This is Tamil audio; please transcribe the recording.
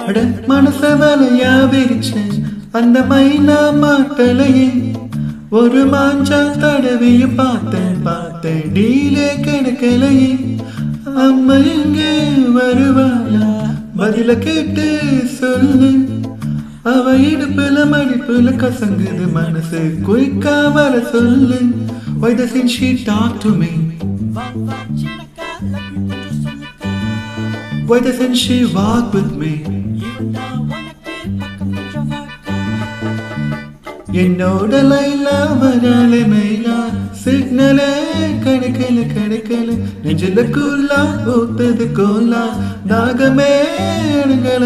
அட மனச வலையா விரிச்சேன் அந்த மைனா மாட்டலையே ஒரு மாஞ்சா தடவிய பார்த்தேன் டீலே கிடைக்கலையே அம்மா எங்கே வருவாளா பதில கேட்டு சொல்லு அவ இடுப்புல மடிப்புல கசங்குது மனசு குயிக்கா வர சொல்லு Why doesn't she talk to me? Why doesn't she walk with me? என்னோட லைலா வராலே மைலா சிக்னலே கிடைக்கல நெஞ்சில கூலா ஊத்தது கோலா தாகமே அணுகல